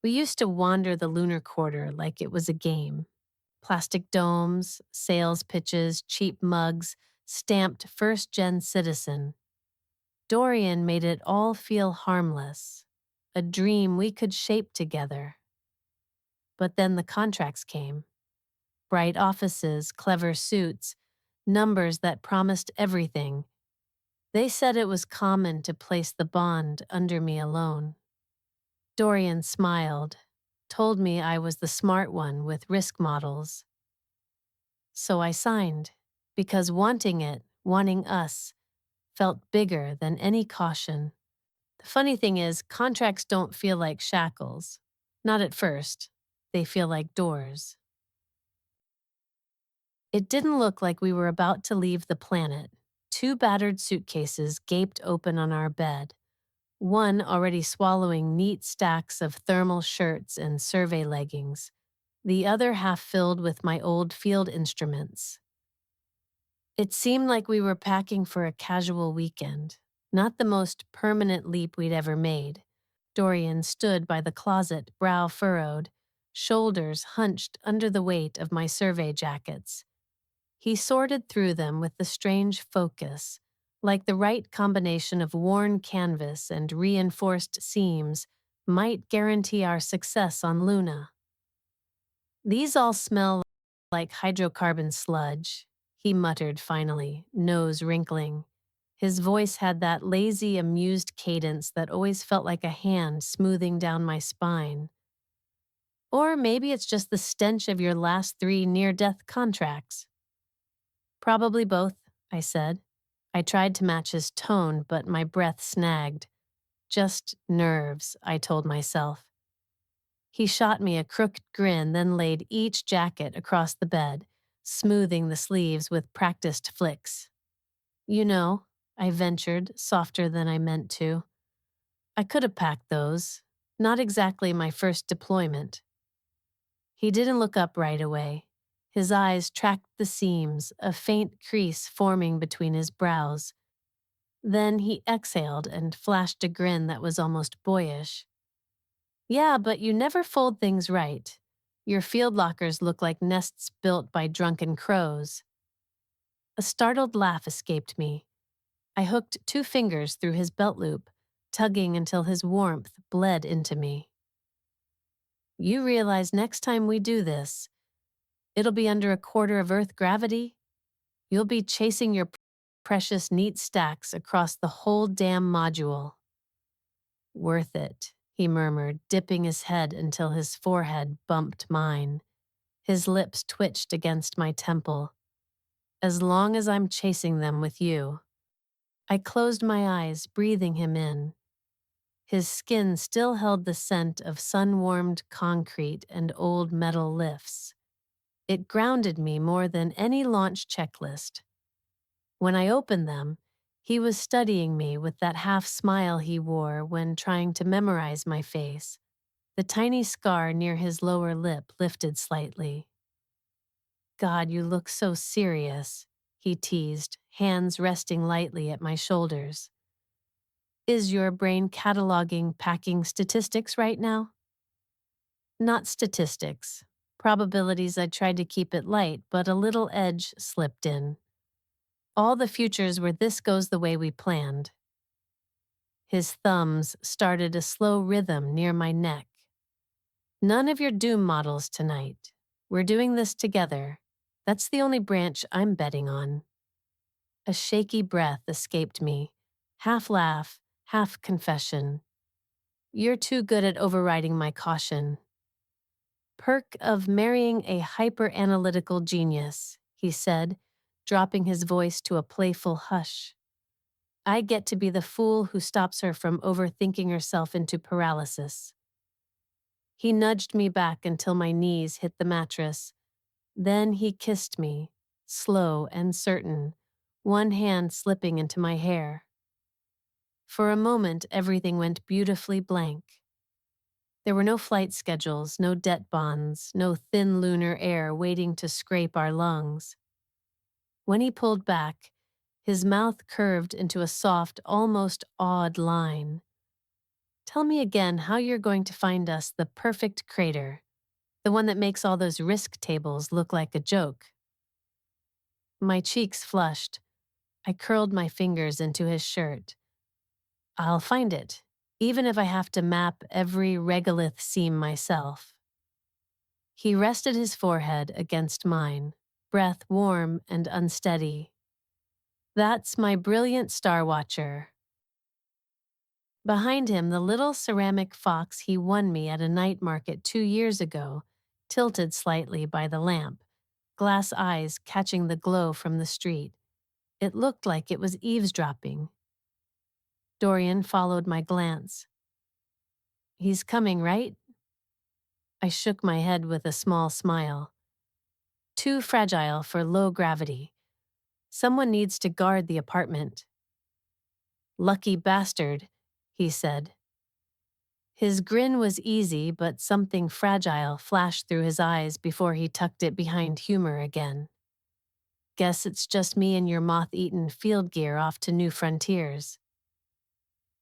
We used to wander the lunar quarter like it was a game. Plastic domes, sales pitches, cheap mugs, stamped first gen citizen. Dorian made it all feel harmless, a dream we could shape together. But then the contracts came. Bright offices, clever suits, numbers that promised everything. They said it was common to place the bond under me alone. Dorian smiled, told me I was the smart one with risk models. So I signed, because wanting it, wanting us, felt bigger than any caution. The funny thing is, contracts don't feel like shackles. Not at first. They feel like doors. It didn't look like we were about to leave the planet. Two battered suitcases gaped open on our bed, one already swallowing neat stacks of thermal shirts and survey leggings, the other half filled with my old field instruments. It seemed like we were packing for a casual weekend, not the most permanent leap we'd ever made. Dorian stood by the closet, brow furrowed, shoulders hunched under the weight of my survey jackets. He sorted through them with the strange focus, like the right combination of worn canvas and reinforced seams might guarantee our success on Luna. These all smell like hydrocarbon sludge, he muttered finally, nose wrinkling. His voice had that lazy, amused cadence that always felt like a hand smoothing down my spine. Or maybe it's just the stench of your last 3 near-death contracts. Probably both, I said. I tried to match his tone, but my breath snagged. Just nerves, I told myself. He shot me a crooked grin, then laid each jacket across the bed, smoothing the sleeves with practiced flicks. You know, I ventured, softer than I meant to. I could have packed those. Not exactly my first deployment. He didn't look up right away. His eyes tracked the seams, a faint crease forming between his brows. Then he exhaled and flashed a grin that was almost boyish. Yeah, but you never fold things right. Your field lockers look like nests built by drunken crows. A startled laugh escaped me. I hooked 2 fingers through his belt loop, tugging until his warmth bled into me. You realize next time we do this, it'll be under a quarter of Earth gravity? You'll be chasing your precious neat stacks across the whole damn module. Worth it, he murmured, dipping his head until his forehead bumped mine. His lips twitched against my temple. As long as I'm chasing them with you. I closed my eyes, breathing him in. His skin still held the scent of sun-warmed concrete and old metal lifts. It grounded me more than any launch checklist. When I opened them, he was studying me with that half smile he wore when trying to memorize my face. The tiny scar near his lower lip lifted slightly. God, you look so serious, he teased, hands resting lightly at my shoulders. Is your brain cataloging packing statistics right now? Not statistics. Probabilities. I tried to keep it light, but a little edge slipped in. All the futures where this goes the way we planned. His thumbs started a slow rhythm near my neck. None of your doom models tonight. We're doing this together. That's the only branch I'm betting on. A shaky breath escaped me, half laugh, half confession. You're too good at overriding my caution. Perk of marrying a hyper-analytical genius, he said, dropping his voice to a playful hush. I get to be the fool who stops her from overthinking herself into paralysis. He nudged me back until my knees hit the mattress. Then he kissed me, slow and certain, one hand slipping into my hair. For a moment, everything went beautifully blank. There were no flight schedules, no debt bonds, no thin lunar air waiting to scrape our lungs. When he pulled back, his mouth curved into a soft, almost awed line. Tell me again how you're going to find us the perfect crater, the one that makes all those risk tables look like a joke. My cheeks flushed. I curled my fingers into his shirt. I'll find it, even if I have to map every regolith seam myself. He rested his forehead against mine, breath warm and unsteady. That's my brilliant star watcher. Behind him, the little ceramic fox he won me at a night market 2 years ago, tilted slightly by the lamp, glass eyes catching the glow from the street. It looked like it was eavesdropping. Dorian followed my glance. He's coming, right? I shook my head with a small smile. Too fragile for low gravity. Someone needs to guard the apartment. Lucky bastard, he said. His grin was easy, but something fragile flashed through his eyes before he tucked it behind humor again. Guess it's just me and your moth-eaten field gear off to new frontiers.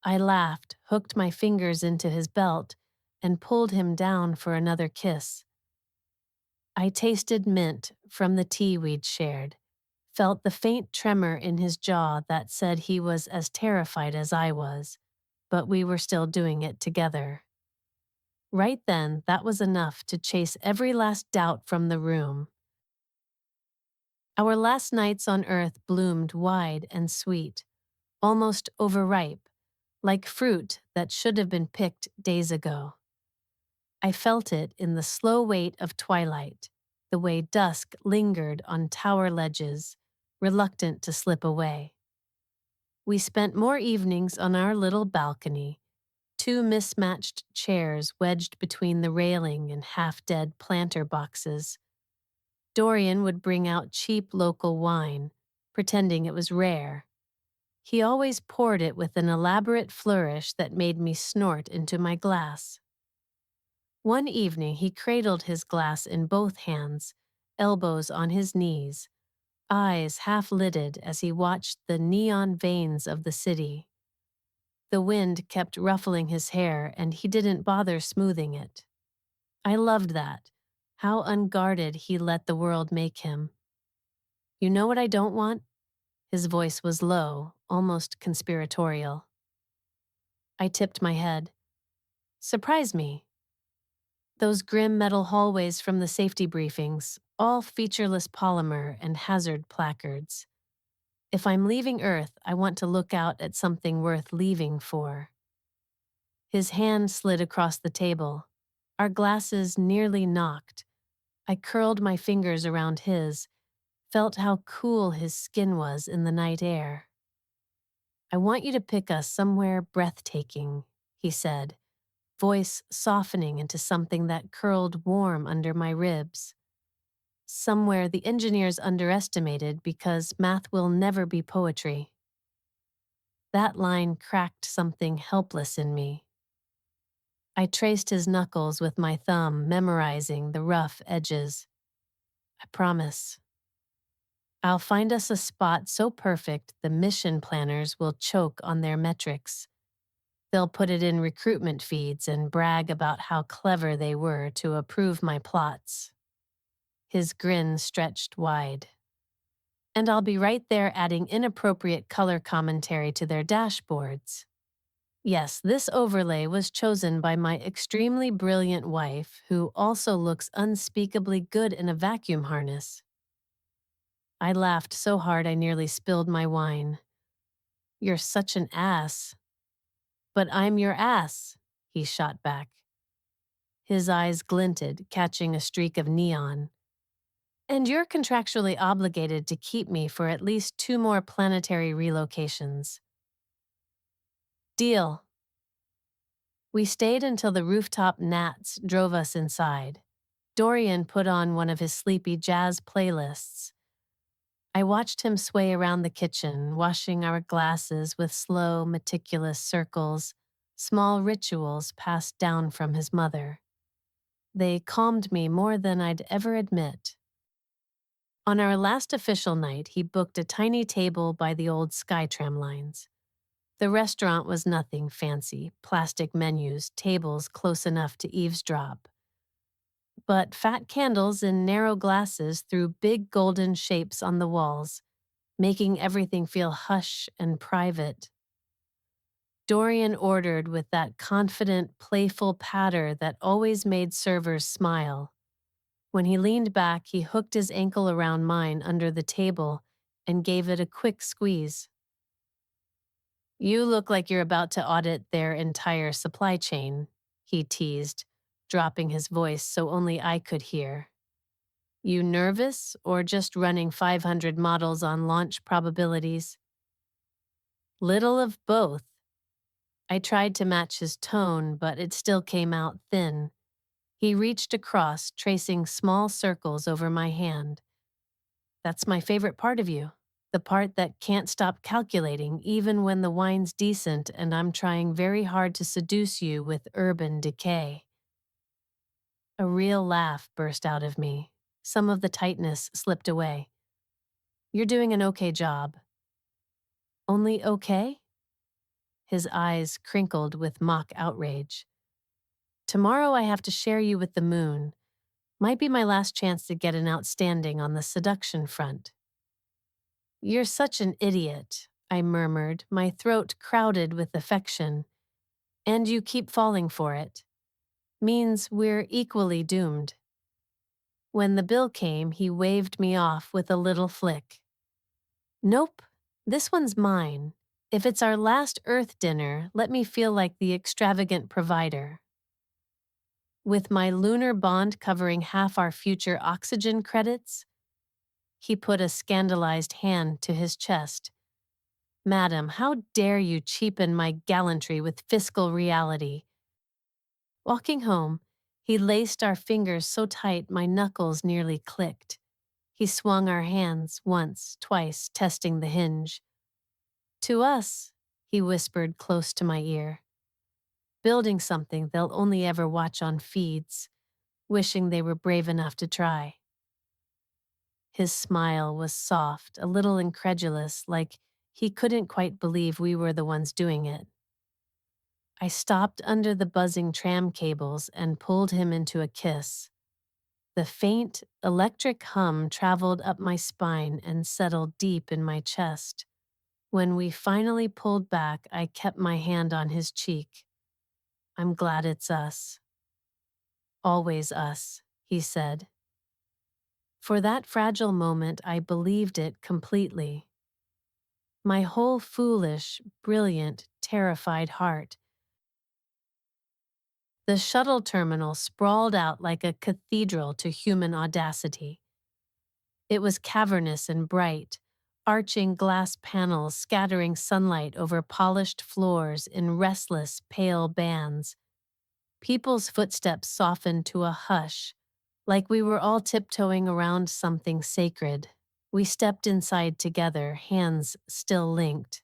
I laughed, hooked my fingers into his belt, and pulled him down for another kiss. I tasted mint from the tea we'd shared, felt the faint tremor in his jaw that said he was as terrified as I was, but we were still doing it together. Right then, that was enough to chase every last doubt from the room. Our last nights on Earth bloomed wide and sweet, almost overripe, like fruit that should have been picked days ago. I felt it in the slow weight of twilight, the way dusk lingered on tower ledges, reluctant to slip away. We spent more evenings on our little balcony, two mismatched chairs wedged between the railing and half-dead planter boxes. Dorian would bring out cheap local wine, pretending it was rare. He always poured it with an elaborate flourish that made me snort into my glass. One evening he cradled his glass in both hands, elbows on his knees, eyes half-lidded as he watched the neon veins of the city. The wind kept ruffling his hair, and he didn't bother smoothing it. I loved that, how unguarded he let the world make him. You know what I don't want? His voice was low, almost conspiratorial. I tipped my head. Surprise me. Those grim metal hallways from the safety briefings, all featureless polymer and hazard placards. If I'm leaving Earth, I want to look out at something worth leaving for. His hand slid across the table. Our glasses nearly knocked. I curled my fingers around his, felt how cool his skin was in the night air. I want you to pick us somewhere breathtaking, he said, voice softening into something that curled warm under my ribs. Somewhere the engineers underestimated because math will never be poetry. That line cracked something helpless in me. I traced his knuckles with my thumb, memorizing the rough edges. I promise. I'll find us a spot so perfect the mission planners will choke on their metrics. They'll put it in recruitment feeds and brag about how clever they were to approve my plots. His grin stretched wide. And I'll be right there adding inappropriate color commentary to their dashboards. Yes, this overlay was chosen by my extremely brilliant wife, who also looks unspeakably good in a vacuum harness. I laughed so hard I nearly spilled my wine. You're such an ass. But I'm your ass, he shot back. His eyes glinted, catching a streak of neon. And you're contractually obligated to keep me for at least 2 more planetary relocations. Deal. We stayed until the rooftop gnats drove us inside. Dorian put on one of his sleepy jazz playlists. I watched him sway around the kitchen, washing our glasses with slow, meticulous circles, small rituals passed down from his mother. They calmed me more than I'd ever admit. On our last official night, he booked a tiny table by the old Skytram lines. The restaurant was nothing fancy, plastic menus, tables close enough to eavesdrop. But fat candles in narrow glasses threw big golden shapes on the walls, making everything feel hush and private. Dorian ordered with that confident, playful patter that always made servers smile. When he leaned back, he hooked his ankle around mine under the table and gave it a quick squeeze. "You look like you're about to audit their entire supply chain," he teased, dropping his voice so only I could hear. "You nervous or just running 500 models on launch probabilities?" "Little of both." I tried to match his tone, but it still came out thin. He reached across, tracing small circles over my hand. "That's my favorite part of you. The part that can't stop calculating even when the wine's decent and I'm trying very hard to seduce you with urban decay." A real laugh burst out of me. Some of the tightness slipped away. "You're doing an okay job." "Only okay?" His eyes crinkled with mock outrage. "Tomorrow I have to share you with the moon. Might be my last chance to get an outstanding on the seduction front." "You're such an idiot," I murmured, my throat crowded with affection. "And you keep falling for it. Means we're equally doomed." When the bill came, he waved me off with a little flick. "Nope, this one's mine. If it's our last Earth dinner, let me feel like the extravagant provider." With my lunar bond covering half our future oxygen credits, he put a scandalized hand to his chest. "Madam, how dare you cheapen my gallantry with fiscal reality?" Walking home, he laced our fingers so tight my knuckles nearly clicked. He swung our hands once, twice, testing the hinge. "To us," he whispered close to my ear, "building something they'll only ever watch on feeds, wishing they were brave enough to try." His smile was soft, a little incredulous, like he couldn't quite believe we were the ones doing it. I stopped under the buzzing tram cables and pulled him into a kiss. The faint, electric hum traveled up my spine and settled deep in my chest. When we finally pulled back, I kept my hand on his cheek. "I'm glad it's us." "Always us," he said. For that fragile moment, I believed it completely. My whole foolish, brilliant, terrified heart. The shuttle terminal sprawled out like a cathedral to human audacity. It was cavernous and bright, arching glass panels scattering sunlight over polished floors in restless, pale bands. People's footsteps softened to a hush, like we were all tiptoeing around something sacred. We stepped inside together, hands still linked.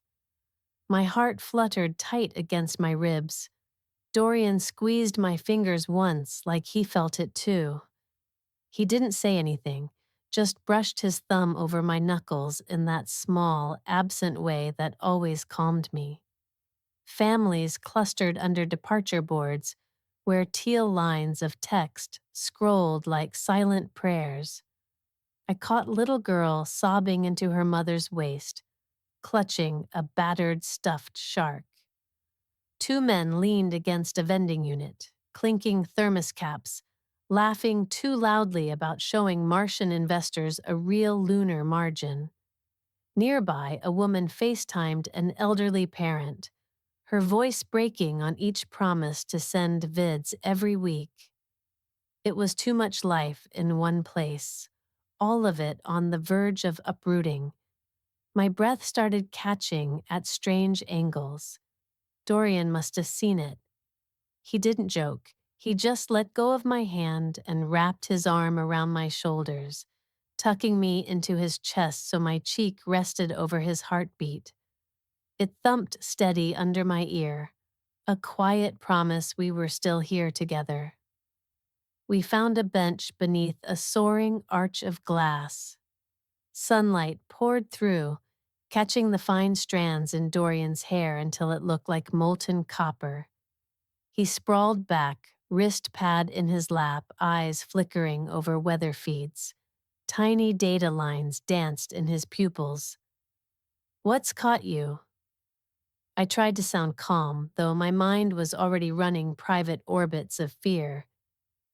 My heart fluttered tight against my ribs. Dorian squeezed my fingers once, like he felt it too. He didn't say anything, just brushed his thumb over my knuckles in that small, absent way that always calmed me. Families clustered under departure boards, where teal lines of text scrolled like silent prayers. I caught little girl sobbing into her mother's waist, clutching a battered stuffed shark. Two men leaned against a vending unit, clinking thermos caps, laughing too loudly about showing Martian investors a real lunar margin. Nearby, a woman FaceTimed an elderly parent, her voice breaking on each promise to send vids every week. It was too much life in one place, all of it on the verge of uprooting. My breath started catching at strange angles. Dorian must have seen it. He didn't joke. He just let go of my hand and wrapped his arm around my shoulders, tucking me into his chest so my cheek rested over his heartbeat. It thumped steady under my ear, a quiet promise we were still here together. We found a bench beneath a soaring arch of glass. Sunlight poured through, catching the fine strands in Dorian's hair until it looked like molten copper. He sprawled back, wrist pad in his lap, eyes flickering over weather feeds. Tiny data lines danced in his pupils. "What's caught you?" I tried to sound calm, though my mind was already running private orbits of fear.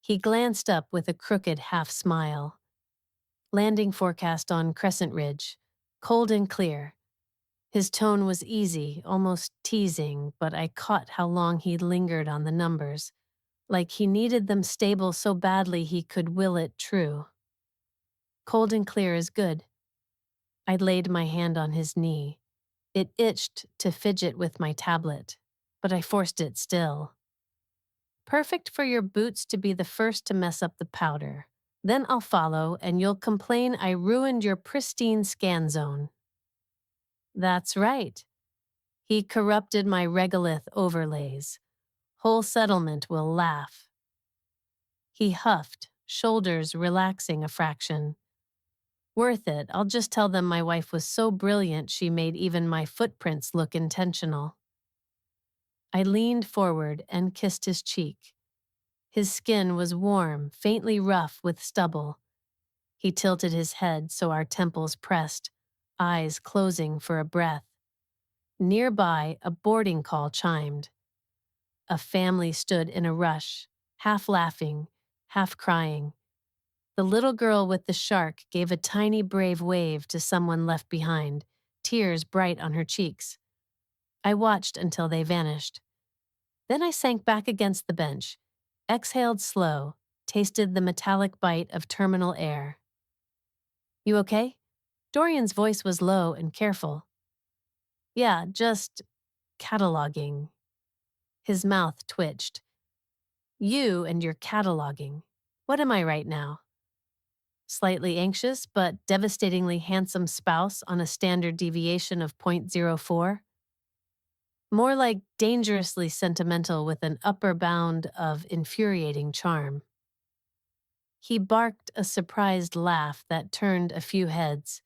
He glanced up with a crooked half-smile. "Landing forecast on Crescent Ridge. Cold and clear." His tone was easy, almost teasing, but I caught how long he'd lingered on the numbers, like he needed them stable so badly he could will it true. "Cold and clear is good." I laid my hand on his knee. It itched to fidget with my tablet, but I forced it still. "Perfect for your boots to be the first to mess up the powder. Then I'll follow, and you'll complain I ruined your pristine scan zone." "That's right. He corrupted my regolith overlays. Whole settlement will laugh." He huffed, shoulders relaxing a fraction. "Worth it. I'll just tell them my wife was so brilliant she made even my footprints look intentional." I leaned forward and kissed his cheek. His skin was warm, faintly rough with stubble. He tilted his head so our temples pressed, eyes closing for a breath. Nearby, a boarding call chimed. A family stood in a rush, half laughing, half crying. The little girl with the shark gave a tiny brave wave to someone left behind, tears bright on her cheeks. I watched until they vanished. Then I sank back against the bench, exhaled slow, tasted the metallic bite of terminal air. "You okay?" Dorian's voice was low and careful. "Yeah, just cataloging." His mouth twitched. "You and your cataloging. What am I right now? Slightly anxious but devastatingly handsome spouse on a standard deviation of .04? More like dangerously sentimental with an upper bound of infuriating charm." He barked a surprised laugh that turned a few heads.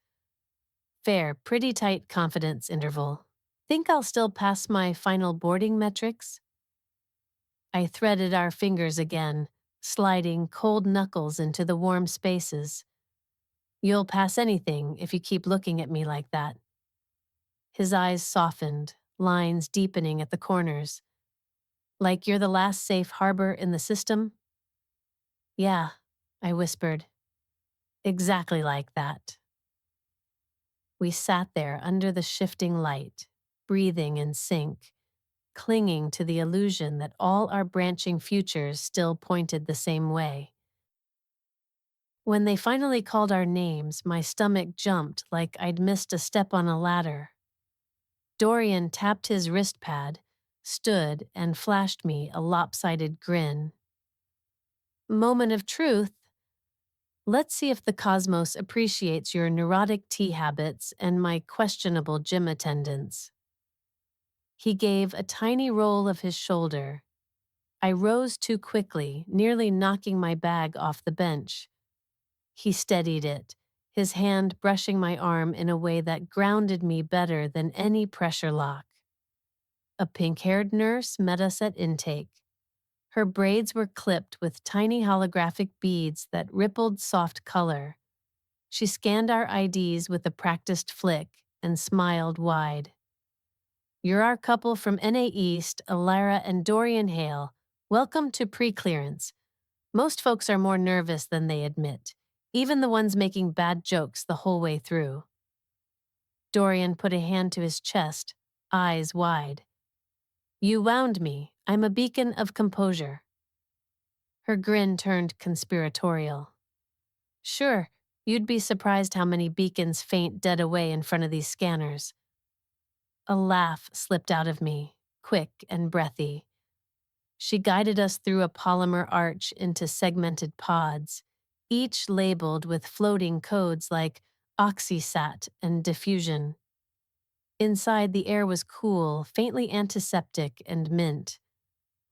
"Fair, pretty tight confidence interval. Think I'll still pass my final boarding metrics?" I threaded our fingers again, sliding cold knuckles into the warm spaces. "You'll pass anything if you keep looking at me like that." His eyes softened, lines deepening at the corners. "Like you're the last safe harbor in the system?" "Yeah," I whispered. "Exactly like that." We sat there under the shifting light, breathing in sync, clinging to the illusion that all our branching futures still pointed the same way. When they finally called our names, my stomach jumped like I'd missed a step on a ladder. Dorian tapped his wrist pad, stood, and flashed me a lopsided grin. "Moment of truth. Let's see if the cosmos appreciates your neurotic tea habits and my questionable gym attendance." He gave a tiny roll of his shoulder. I rose too quickly, nearly knocking my bag off the bench. He steadied it, his hand brushing my arm in a way that grounded me better than any pressure lock. A pink-haired nurse met us at intake. Her braids were clipped with tiny holographic beads that rippled soft color. She scanned our IDs with a practiced flick and smiled wide. "You're our couple from NA East, Elara and Dorian Hale. Welcome to pre-clearance. Most folks are more nervous than they admit, even the ones making bad jokes the whole way through." Dorian put a hand to his chest, eyes wide. "You wound me. I'm a beacon of composure." Her grin turned conspiratorial. "Sure, you'd be surprised how many beacons faint dead away in front of these scanners." A laugh slipped out of me, quick and breathy. She guided us through a polymer arch into segmented pods, each labeled with floating codes like oxysat and diffusion. Inside, the air was cool, faintly antiseptic and mint.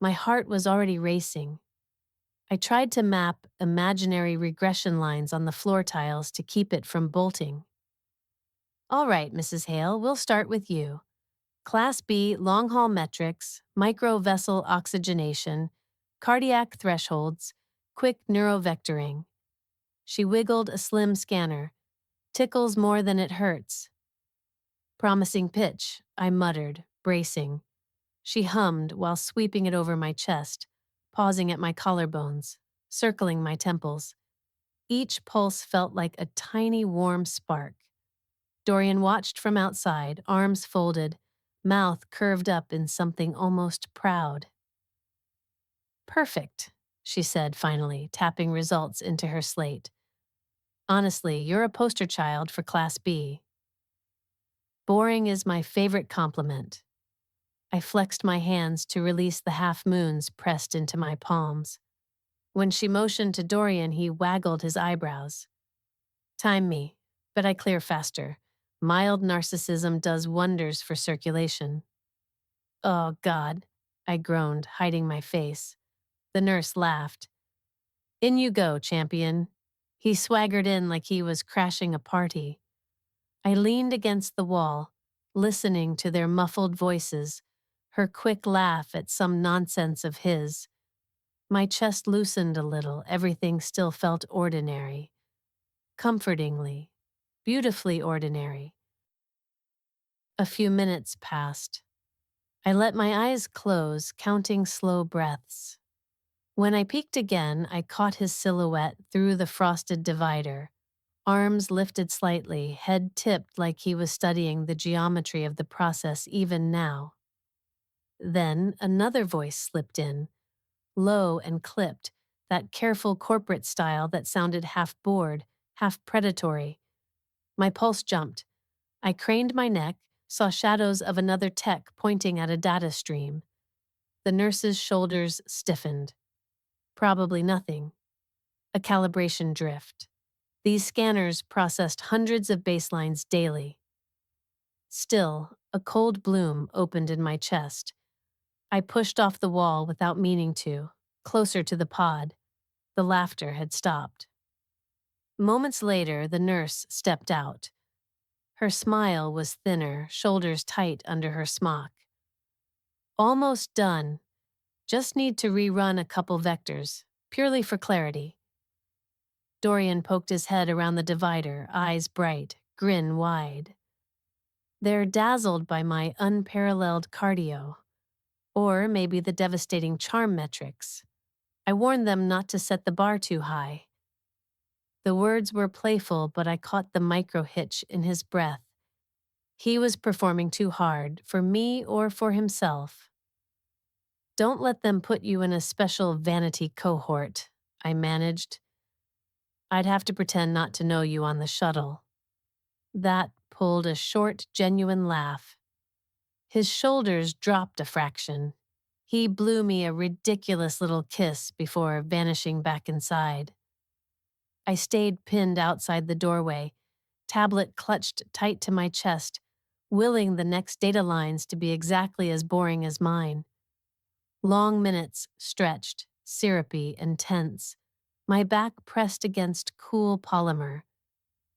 My heart was already racing. I tried to map imaginary regression lines on the floor tiles to keep it from bolting. All right, Mrs. Hale, we'll start with you. Class B long haul metrics, micro vessel oxygenation, cardiac thresholds, quick neurovectoring. She wiggled a slim scanner. Tickles more than it hurts. Promising pitch, I muttered, bracing. She hummed while sweeping it over my chest, pausing at my collarbones, circling my temples. Each pulse felt like a tiny warm spark. Dorian watched from outside, arms folded, mouth curved up in something almost proud. Perfect, she said finally, tapping results into her slate. Honestly, you're a poster child for Class B. Boring is my favorite compliment. I flexed my hands to release the half moons pressed into my palms. When she motioned to Dorian, he waggled his eyebrows. Time me, but I clear faster. Mild narcissism does wonders for circulation. Oh, God, I groaned, hiding my face. The nurse laughed. In you go, champion. He swaggered in like he was crashing a party. I leaned against the wall, listening to their muffled voices, her quick laugh at some nonsense of his. My chest loosened a little, everything still felt ordinary. Comfortingly, beautifully ordinary. A few minutes passed. I let my eyes close, counting slow breaths. When I peeked again, I caught his silhouette through the frosted divider. Arms lifted slightly, head tipped like he was studying the geometry of the process even now. Then another voice slipped in, low and clipped, that careful corporate style that sounded half bored, half predatory. My pulse jumped. I craned my neck, saw shadows of another tech pointing at a data stream. The nurse's shoulders stiffened. Probably nothing. A calibration drift. These scanners processed hundreds of baselines daily. Still, a cold bloom opened in my chest. I pushed off the wall without meaning to, closer to the pod. The laughter had stopped. Moments later, the nurse stepped out. Her smile was thinner, shoulders tight under her smock. Almost done. Just need to rerun a couple vectors, purely for clarity. Dorian poked his head around the divider, eyes bright, grin wide. They're dazzled by my unparalleled cardio. Or maybe the devastating charm metrics. I warned them not to set the bar too high. The words were playful, but I caught the micro-hitch in his breath. He was performing too hard, for me or for himself. Don't let them put you in a special vanity cohort, I managed. I'd have to pretend not to know you on the shuttle. That pulled a short, genuine laugh. His shoulders dropped a fraction. He blew me a ridiculous little kiss before vanishing back inside. I stayed pinned outside the doorway, tablet clutched tight to my chest, willing the next data lines to be exactly as boring as mine. Long minutes stretched, syrupy and tense, my back pressed against cool polymer.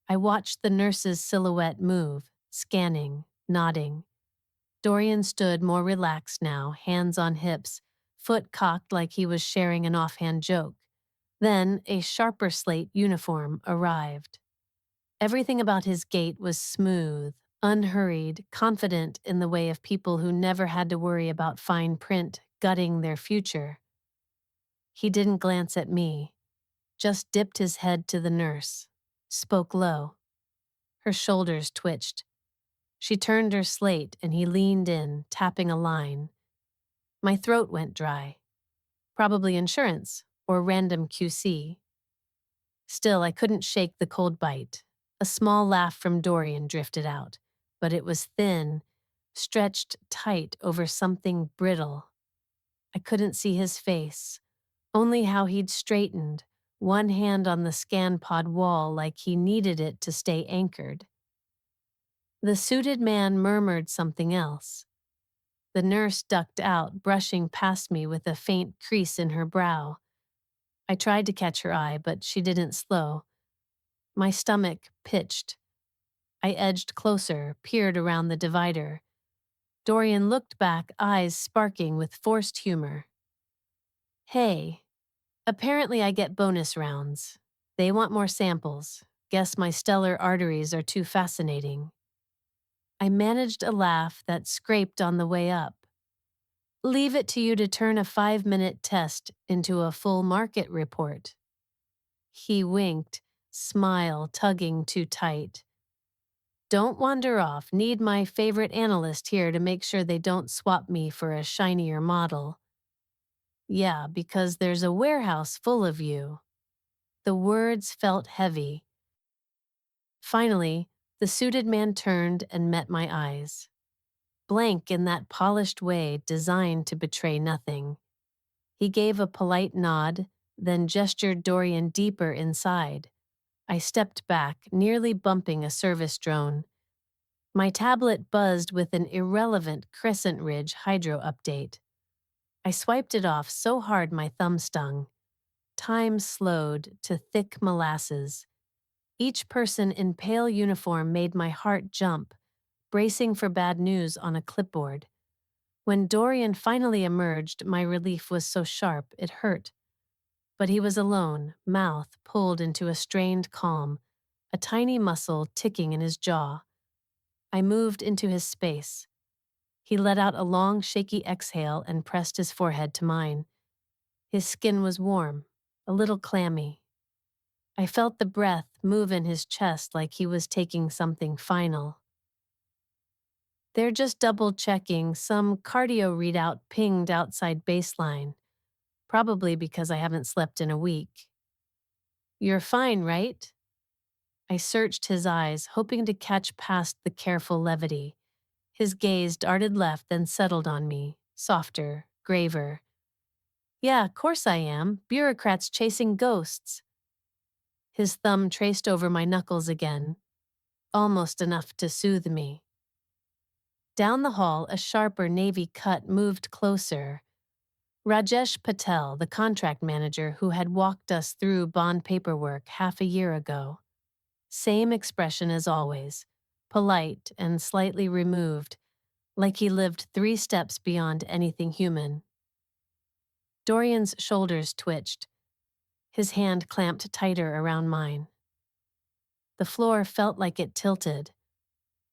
I watched the nurse's silhouette move, scanning, nodding. Dorian stood more relaxed now, hands on hips, foot cocked like he was sharing an offhand joke. Then a sharper slate uniform arrived. Everything about his gait was smooth, unhurried, confident in the way of people who never had to worry about fine print gutting their future. He didn't glance at me, just dipped his head to the nurse, spoke low. Her shoulders twitched. She turned her slate and he leaned in, tapping a line. My throat went dry. Probably insurance or random QC. Still, I couldn't shake the cold bite. A small laugh from Dorian drifted out, but it was thin, stretched tight over something brittle. I couldn't see his face, only how he'd straightened, one hand on the scan pod wall like he needed it to stay anchored. The suited man murmured something else. The nurse ducked out, brushing past me with a faint crease in her brow. I tried to catch her eye, but she didn't slow. My stomach pitched. I edged closer, peered around the divider. Dorian looked back, eyes sparking with forced humor. Hey, apparently I get bonus rounds. They want more samples. Guess my stellar arteries are too fascinating. I managed a laugh that scraped on the way up. Leave it to you to turn a 5-minute test into a full market report. He winked, smile tugging too tight. Don't wander off. Need my favorite analyst here to make sure they don't swap me for a shinier model. Yeah, because there's a warehouse full of you. The words felt heavy. Finally, the suited man turned and met my eyes. Blank in that polished way designed to betray nothing. He gave a polite nod, then gestured Dorian deeper inside. I stepped back, nearly bumping a service drone. My tablet buzzed with an irrelevant Crescent Ridge hydro update. I swiped it off so hard my thumb stung. Time slowed to thick molasses. Each person in pale uniform made my heart jump, bracing for bad news on a clipboard. When Dorian finally emerged, my relief was so sharp it hurt. But he was alone, mouth pulled into a strained calm, a tiny muscle ticking in his jaw. I moved into his space. He let out a long, shaky exhale and pressed his forehead to mine. His skin was warm, a little clammy. I felt the breath move in his chest like he was taking something final. They're just double-checking some cardio readout pinged outside baseline, probably because I haven't slept in a week. You're fine, right? I searched his eyes, hoping to catch past the careful levity. His gaze darted left, then settled on me, softer, graver. Yeah, course I am. Bureaucrats chasing ghosts. His thumb traced over my knuckles again, almost enough to soothe me. Down the hall, a sharper navy cut moved closer. Rajesh Patel, the contract manager who had walked us through bond paperwork half a year ago. Same expression as always, polite and slightly removed, like he lived 3 steps beyond anything human. Dorian's shoulders twitched. His hand clamped tighter around mine. The floor felt like it tilted,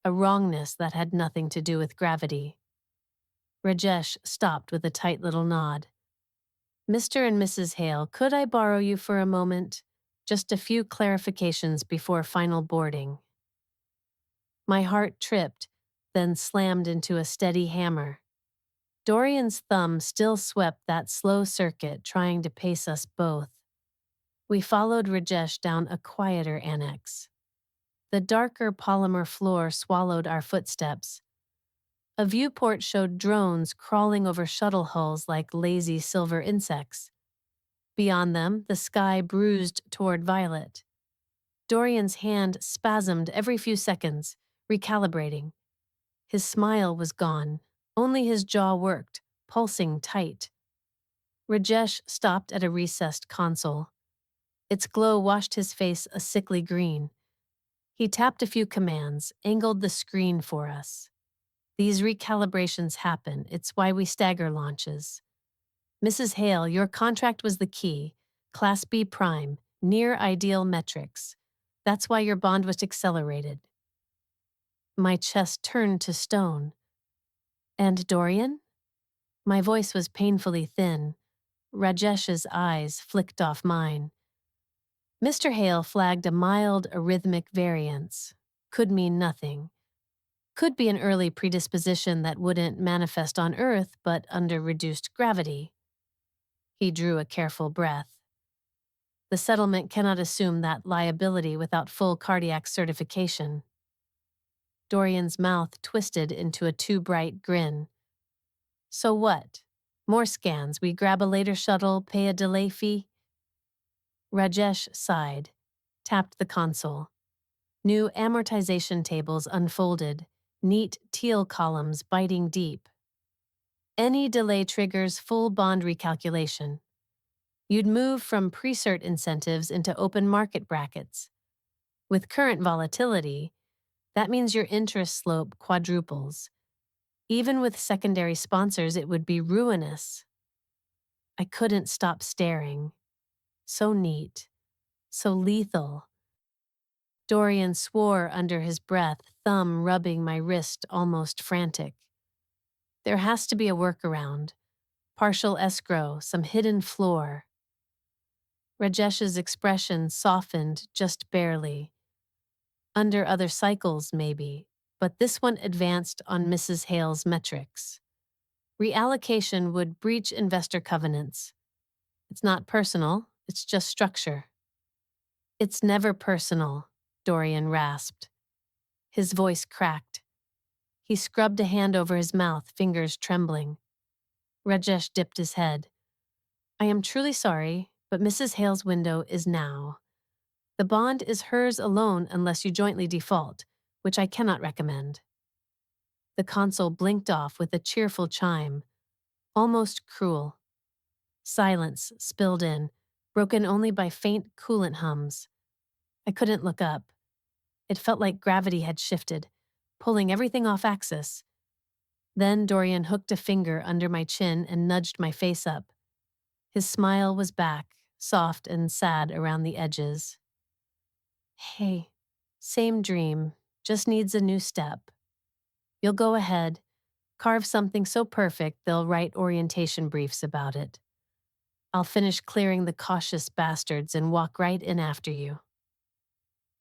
a wrongness that had nothing to do with gravity. Rajesh stopped with a tight little nod. Mr. and Mrs. Hale, could I borrow you for a moment? Just a few clarifications before final boarding. My heart tripped, then slammed into a steady hammer. Dorian's thumb still swept that slow circuit, trying to pace us both. We followed Rajesh down a quieter annex. The darker polymer floor swallowed our footsteps. A viewport showed drones crawling over shuttle hulls like lazy silver insects. Beyond them, the sky bruised toward violet. Dorian's hand spasmed every few seconds, recalibrating. His smile was gone. Only his jaw worked, pulsing tight. Rajesh stopped at a recessed console. Its glow washed his face a sickly green. He tapped a few commands, angled the screen for us. These recalibrations happen. It's why we stagger launches. Mrs. Hale, your contract was the key. Class B prime, near ideal metrics. That's why your bond was accelerated. My chest turned to stone. And Dorian? My voice was painfully thin. Rajesh's eyes flicked off mine. Mr. Hale flagged a mild arrhythmic variance. Could mean nothing. Could be an early predisposition that wouldn't manifest on Earth, but under reduced gravity. He drew a careful breath. The settlement cannot assume that liability without full cardiac certification. Dorian's mouth twisted into a too bright grin. So what? More scans. We grab a later shuttle, pay a delay fee? Rajesh sighed, tapped the console. New amortization tables unfolded, neat teal columns biting deep. Any delay triggers full bond recalculation. You'd move from pre-cert incentives into open market brackets. With current volatility, That means your interest slope quadruples. Even with secondary sponsors, it would be ruinous. I couldn't stop staring. So neat, so lethal. Dorian swore under his breath, thumb rubbing my wrist, almost frantic. There has to be a workaround. Partial escrow, some hidden floor. Rajesh's expression softened just barely. Under other cycles, maybe, but this one advanced on Mrs. Hale's metrics. Reallocation would breach investor covenants. It's not personal, it's just structure. It's never personal, Dorian rasped. His voice cracked. He scrubbed a hand over his mouth, fingers trembling. Rajesh dipped his head. I am truly sorry, but Mrs. Hale's window is now. The bond is hers alone unless you jointly default, which I cannot recommend. The console blinked off with a cheerful chime, almost cruel. Silence spilled in, broken only by faint coolant hums. I couldn't look up. It felt like gravity had shifted, pulling everything off axis. Then Dorian hooked a finger under my chin and nudged my face up. His smile was back, soft and sad around the edges. Hey, same dream, just needs a new step. You'll go ahead, carve something so perfect they'll write orientation briefs about it. I'll finish clearing the cautious bastards and walk right in after you.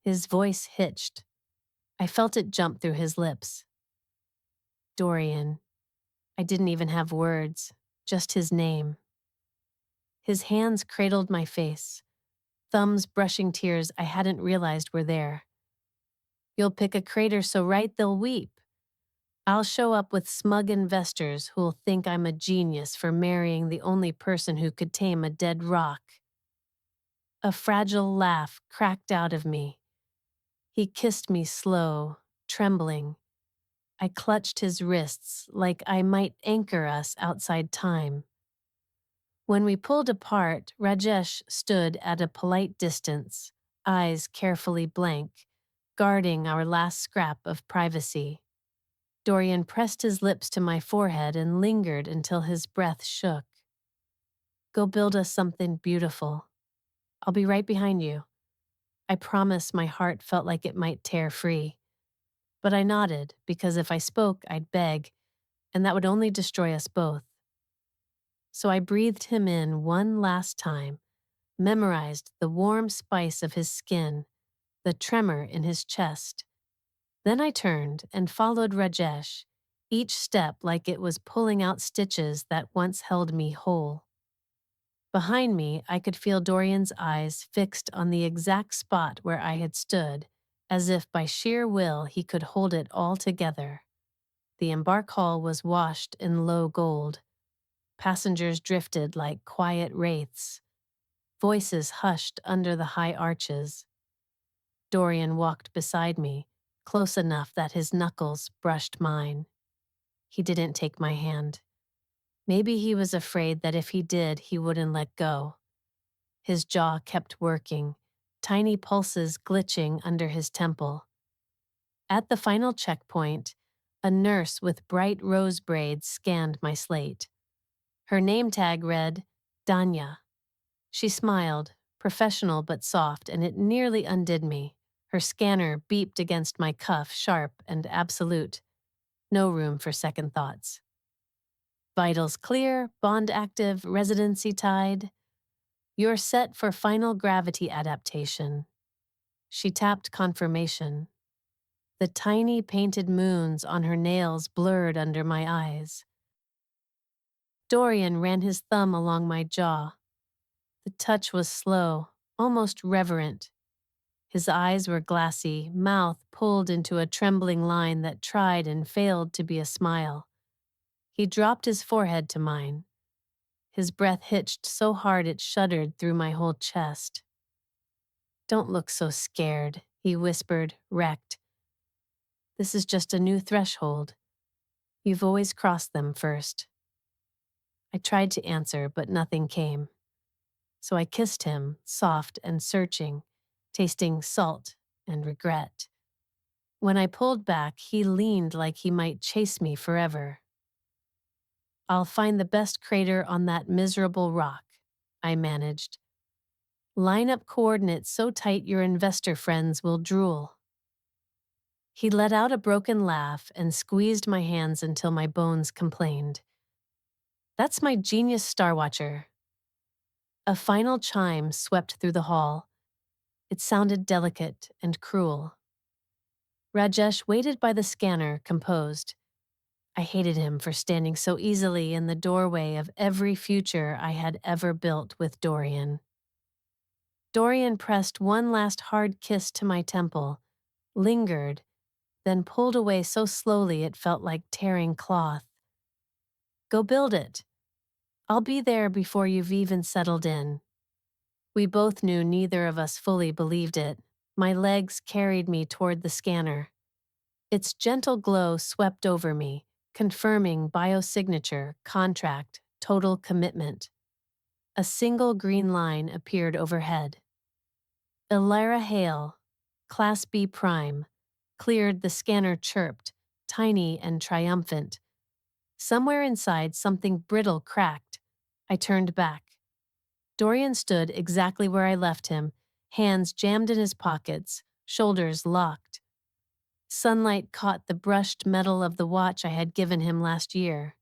His voice hitched. I felt it jump through his lips. Dorian. I didn't even have words, just his name. His hands cradled my face, thumbs brushing tears I hadn't realized were there. You'll pick a crater so right they'll weep. I'll show up with smug investors who'll think I'm a genius for marrying the only person who could tame a dead rock. A fragile laugh cracked out of me. He kissed me slow, trembling. I clutched his wrists like I might anchor us outside time. When we pulled apart, Rajesh stood at a polite distance, eyes carefully blank, guarding our last scrap of privacy. Dorian pressed his lips to my forehead and lingered until his breath shook. Go build us something beautiful. I'll be right behind you. I promise my heart felt like it might tear free. But I nodded, because if I spoke, I'd beg, and that would only destroy us both. So I breathed him in one last time, memorized the warm spice of his skin, the tremor in his chest. Then I turned and followed Rajesh, each step like it was pulling out stitches that once held me whole. Behind me, I could feel Dorian's eyes fixed on the exact spot where I had stood, as if by sheer will he could hold it all together. The embark hall was washed in low gold. Passengers drifted like quiet wraiths. Voices hushed under the high arches. Dorian walked beside me, close enough that his knuckles brushed mine. He didn't take my hand. Maybe he was afraid that if he did, he wouldn't let go. His jaw kept working, tiny pulses glitching under his temple. At the final checkpoint, a nurse with bright rose braids scanned my slate. Her name tag read, Danya. She smiled, professional but soft, and it nearly undid me. Her scanner beeped against my cuff, sharp and absolute. No room for second thoughts. Vitals clear, bond active, residency tied. You're set for final gravity adaptation. She tapped confirmation. The tiny painted moons on her nails blurred under my eyes. Dorian ran his thumb along my jaw. The touch was slow, almost reverent. His eyes were glassy, mouth pulled into a trembling line that tried and failed to be a smile. He dropped his forehead to mine. His breath hitched so hard it shuddered through my whole chest. Don't look so scared, he whispered, wrecked. This is just a new threshold. You've always crossed them first. I tried to answer, but nothing came. So I kissed him, soft and searching, tasting salt and regret. When I pulled back, he leaned like he might chase me forever. "I'll find the best crater on that miserable rock," I managed. "Line up coordinates so tight your investor friends will drool." He let out a broken laugh and squeezed my hands until my bones complained. "That's my genius Star Watcher." A final chime swept through the hall. It sounded delicate and cruel. Rajesh waited by the scanner, composed. I hated him for standing so easily in the doorway of every future I had ever built with Dorian. Dorian pressed one last hard kiss to my temple, lingered, then pulled away so slowly it felt like tearing cloth. "Go build it. I'll be there before you've even settled in." We both knew neither of us fully believed it. My legs carried me toward the scanner. Its gentle glow swept over me, confirming biosignature, contract, total commitment. A single green line appeared overhead. "Elara Hale, Class B Prime," cleared. The scanner chirped, tiny and triumphant. Somewhere inside, something brittle cracked. I turned back. Dorian stood exactly where I left him, hands jammed in his pockets, shoulders locked. Sunlight caught the brushed metal of the watch I had given him last year.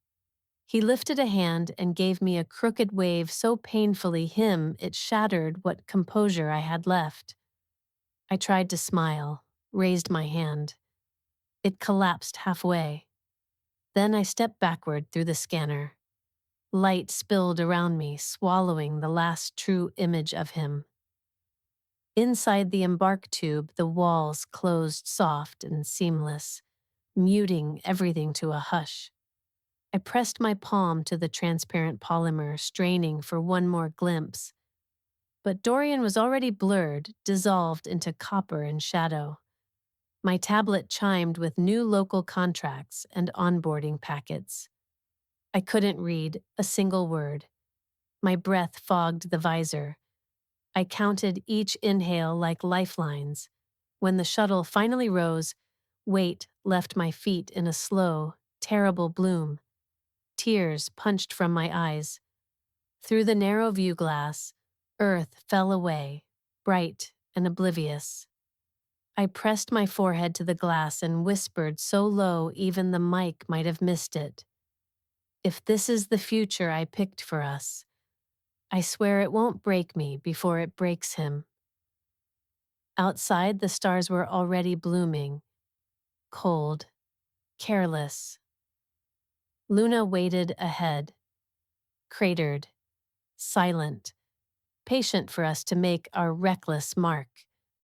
He lifted a hand and gave me a crooked wave so painfully him it shattered what composure I had left. I tried to smile, raised my hand. It collapsed halfway. Then I stepped backward through the scanner. Light spilled around me, swallowing the last true image of him. Inside the embark tube, the walls closed soft and seamless, muting everything to a hush. I pressed my palm to the transparent polymer, straining for one more glimpse. But Dorian was already blurred, dissolved into copper and shadow. My tablet chimed with new local contracts and onboarding packets. I couldn't read a single word. My breath fogged the visor. I counted each inhale like lifelines. When the shuttle finally rose, weight left my feet in a slow, terrible bloom. Tears punched from my eyes. Through the narrow view glass, Earth fell away, bright and oblivious. I pressed my forehead to the glass and whispered so low even the mic might have missed it. "If this is the future I picked for us, I swear it won't break me before it breaks him." Outside, the stars were already blooming, cold, careless. Luna waited ahead, cratered, silent, patient for us to make our reckless mark.